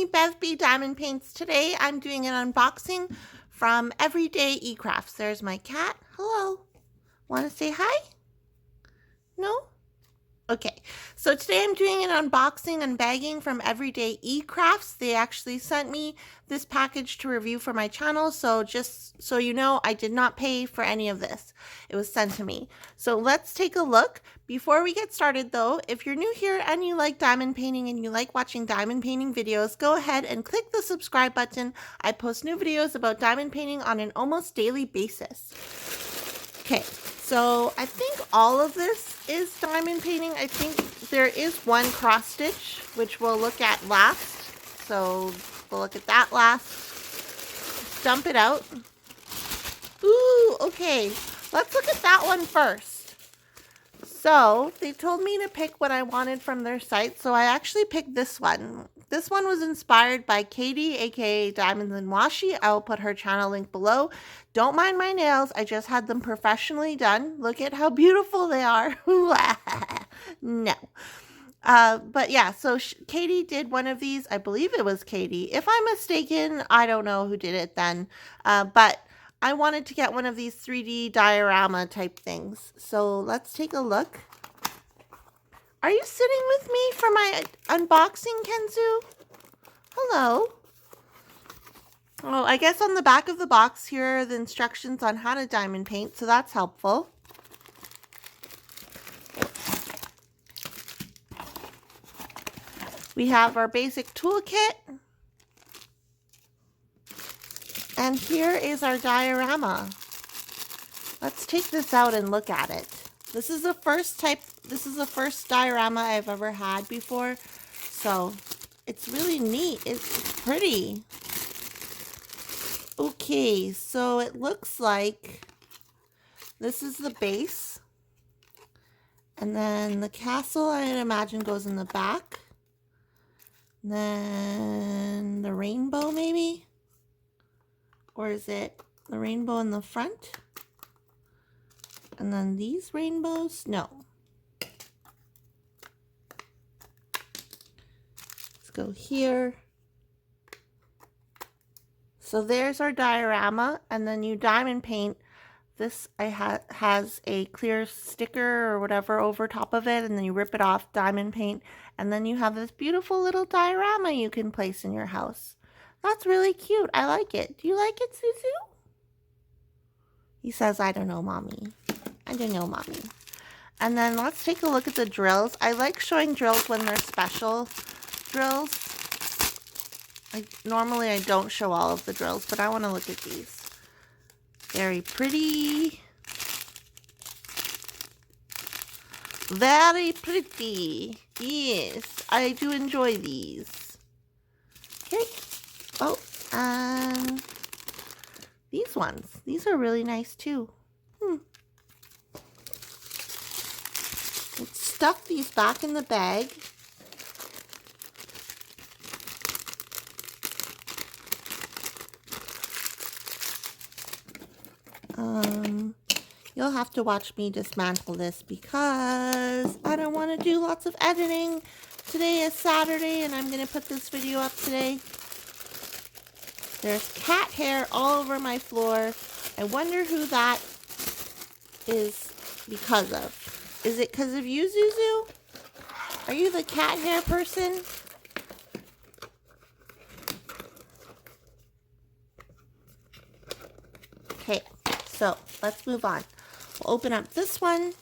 me, Bev B Diamond Paints. Today I'm doing an unboxing from EverydayECrafts. There's my cat. Hello. Want to say hi? No? Okay, so today I'm doing an unboxing and bagging from EverydayECrafts. They actually sent me this package to review for my channel, so just so you know, I did not pay for any of this. It was sent to me. So let's take a look. Before we get started though, if you're new here and you like diamond painting and you like watching diamond painting videos, go ahead and click the subscribe button. I post new videos about diamond painting on an almost daily basis. Okay. So I think all of this is diamond painting. I think there is one cross stitch, which we'll look at last. So we'll look at that last. Let's dump it out. Ooh, okay. Let's look at that one first. So they told me to pick what I wanted from their site. So I actually picked this one. This one was inspired by Katie, aka Diamonds and Washi. I will put her channel link below. Don't mind my nails. I just had them professionally done. Look at how beautiful they are. No. But yeah, so Katie did one of these. I believe it was Katie. If I'm mistaken, I don't know who did it then. But I wanted to get one of these 3D diorama type things. So let's take a look. Are you sitting with me for my unboxing, Kenzu? Hello. Oh, I guess on the back of the box here are the instructions on how to diamond paint, so that's helpful. We have our basic toolkit. And here is our diorama. Let's take this out and look at it. This is the first diorama I've ever had before. So it's really neat. It's pretty. Okay, so it looks like this is the base. And then the castle, I'd imagine, goes in the back. And then the rainbow, maybe? Or is it the rainbow in the front? And then these rainbows? No. Let's go here. So there's our diorama, and then you diamond paint. This has a clear sticker or whatever over top of it, and then you rip it off, diamond paint, and then you have this beautiful little diorama you can place in your house. That's really cute. I like it. Do you like it, Suzu? He says, I don't know, Mommy. I don't know, Mommy. And then let's take a look at the drills. I like showing drills when they're special drills. Normally I don't show all of the drills, but I want to look at these. Very pretty. Very pretty. Yes, I do enjoy these. Okay. Oh, and these ones. These are really nice too. Let's stuff these back in the bag. You'll have to watch me dismantle this because I don't want to do lots of editing. Today is Saturday and I'm going to put this video up today. There's cat hair all over my floor. I wonder who that is because of. Is it because of you, Zuzu? Are you the cat hair person? Okay, so let's move on. We'll open up this one.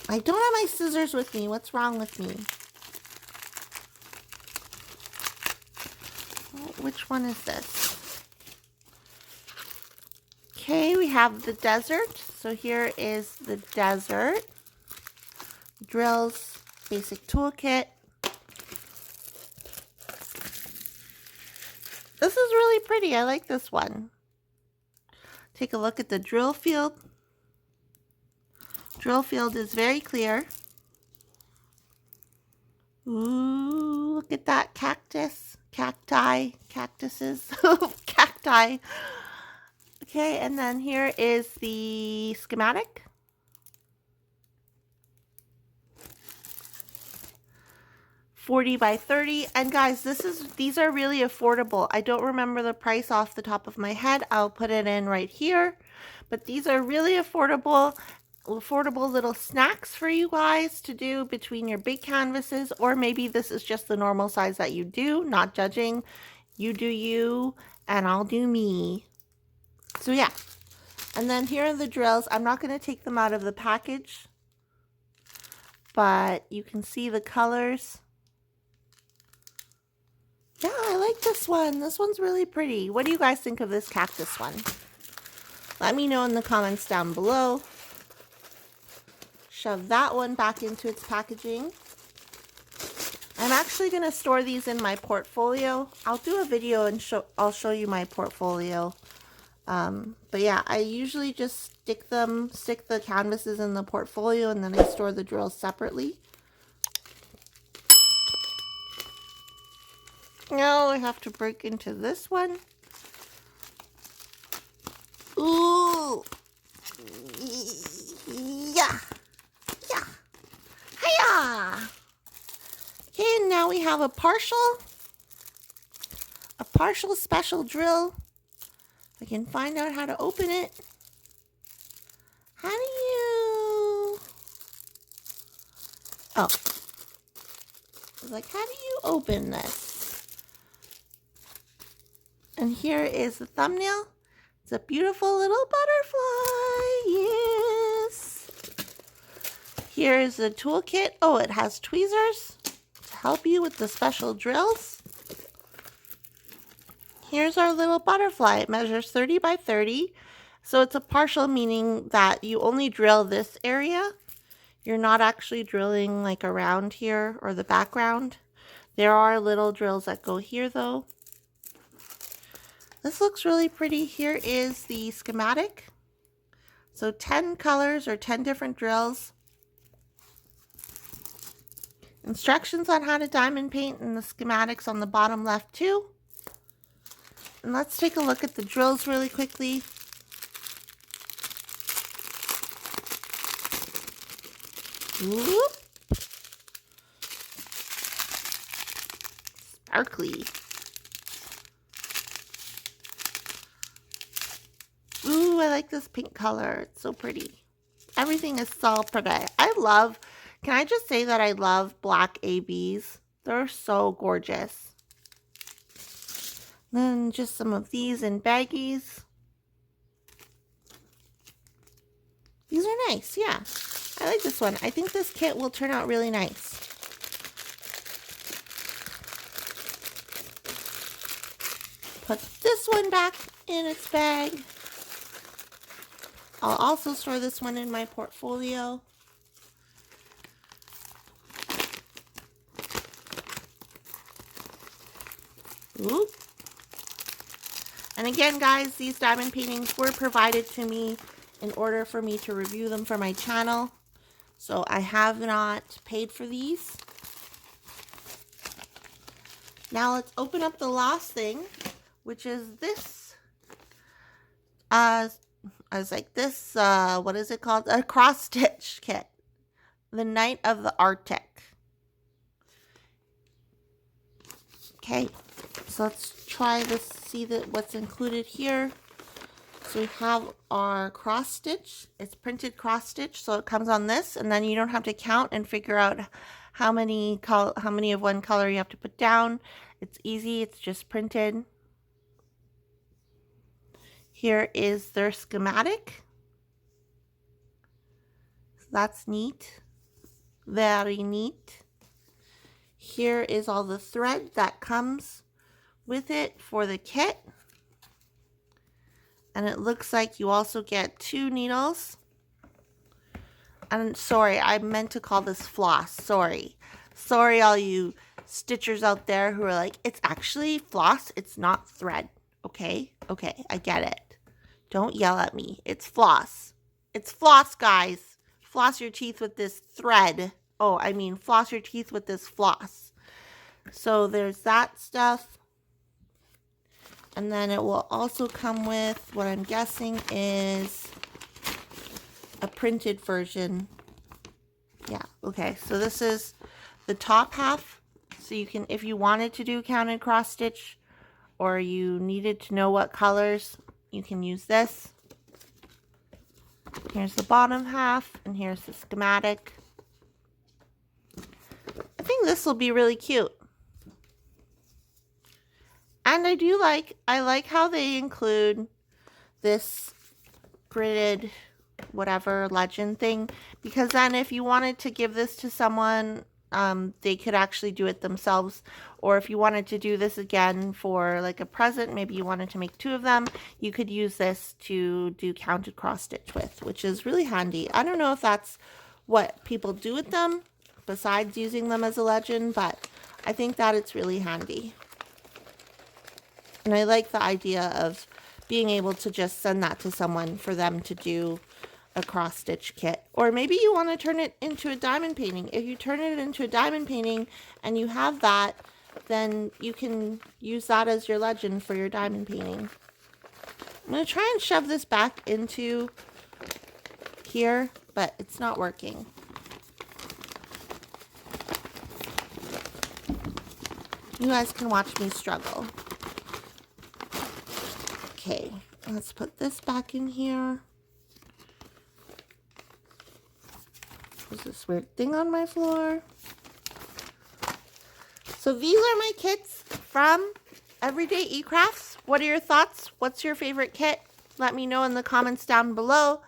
I don't have my scissors with me. What's wrong with me? Which one is this? Okay, we have the desert. So here is the desert. Drills, basic toolkit. This is really pretty. I like this one. Take a look at the drill field. Drill field is very clear. Ooh, look at that cactus. Cactuses. Cacti. Okay, and then here is the schematic. 40 by 30. And guys, these are really affordable. I don't remember the price off the top of my head. I'll put it in right here. But these are really affordable little snacks for you guys to do between your big canvases, or maybe this is just the normal size that you do, not judging. You do you and I'll do me. So yeah. And then here are the drills. I'm not going to take them out of the package, but you can see the colors. Yeah, I like this one. This one's really pretty. What do you guys think of this cactus one? Let me know in the comments down below. Shove that one back into its packaging. I'm actually going to store these in my portfolio. I'll do a video and I'll show you my portfolio. But yeah, I usually just stick the canvases in the portfolio, and then I store the drills separately. Now I have to break into this one. Ooh. Yeah. Yeah. Hiya. Okay, and now we have a partial special drill. I can find out how to open it. How do you... Oh. I was like, how do you open this? And here is the thumbnail. It's a beautiful little butterfly. Yes. Here is the toolkit. Oh, it has tweezers to help you with the special drills. Here's our little butterfly. It measures 30 by 30. So it's a partial, meaning that you only drill this area. You're not actually drilling like around here or the background. There are little drills that go here though. This looks really pretty. Here is the schematic. So 10 colors or 10 different drills. Instructions on how to diamond paint and the schematics on the bottom left too. And let's take a look at the drills really quickly. Whoop. Sparkly. Ooh, I like this pink color. It's so pretty. Everything is so pretty. Can I just say that I love black ABs? They're so gorgeous. Then just some of these in baggies. These are nice, yeah. I like this one. I think this kit will turn out really nice. Put this one back in its bag. I'll also store this one in my portfolio. Oop. And again, guys, these diamond paintings were provided to me in order for me to review them for my channel. So I have not paid for these. Now let's open up the last thing, which is this. I was like, this, what is it called? A cross stitch kit. The Night of the Arctic. Okay, so let's try this, see what's included here. So we have our cross stitch. It's printed cross stitch, so it comes on this, and then you don't have to count and figure out how many of one color you have to put down. It's easy, it's just printed. Here is their schematic. So that's neat. Very neat. Here is all the thread that comes with it for the kit. And it looks like you also get 2 needles. And sorry, I meant to call this floss. Sorry. Sorry all you stitchers out there who are like, it's actually floss, it's not thread. Okay? Okay, I get it. Don't yell at me. It's floss. It's floss, guys. Floss your teeth with this thread. Oh, I mean floss your teeth with this floss. So there's that stuff. And then it will also come with what I'm guessing is a printed version. Yeah, okay. So this is the top half So you can, if you wanted to do counted cross stitch or you needed to know what colors, you can use this. Here's the bottom half and here's the schematic. I think this will be really cute. And I like how they include this gridded whatever legend thing, because then if you wanted to give this to someone, they could actually do it themselves. Or if you wanted to do this again for like a present, maybe you wanted to make 2 of them, you could use this to do counted cross stitch with, which is really handy. I don't know if that's what people do with them besides using them as a legend, but I think that it's really handy. And I like the idea of being able to just send that to someone for them to do a cross stitch kit. Or maybe you want to turn it into a diamond painting. If you turn it into a diamond painting and you have that, then you can use that as your legend for your diamond painting. I'm going to try and shove this back into here, but it's not working. You guys can watch me struggle. Okay, let's put this back in here. There's this weird thing on my floor. So these are my kits from EverydayECrafts. What are your thoughts? What's your favorite kit? Let me know in the comments down below.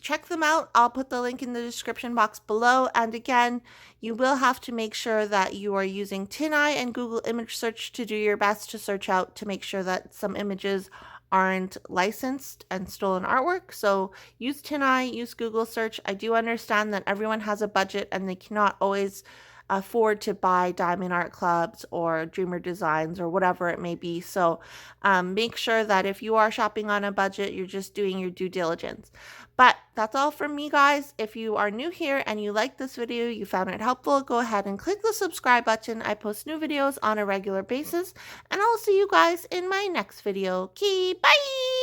Check them out. I'll put the link in the description box below. And again, you will have to make sure that you are using TinEye and Google image search to do your best to search out to make sure that some images aren't licensed and stolen artwork. So use TinEye, use Google search. I do understand that everyone has a budget and they cannot always afford to buy Diamond Art Clubs or Dreamer Designs or whatever it may be. So make sure that if you are shopping on a budget, you're just doing your due diligence. But that's all from me, guys. If you are new here and you like this video, you found it helpful, go ahead and click the subscribe button. I post new videos on a regular basis, and I'll see you guys in my next video. Okay, bye!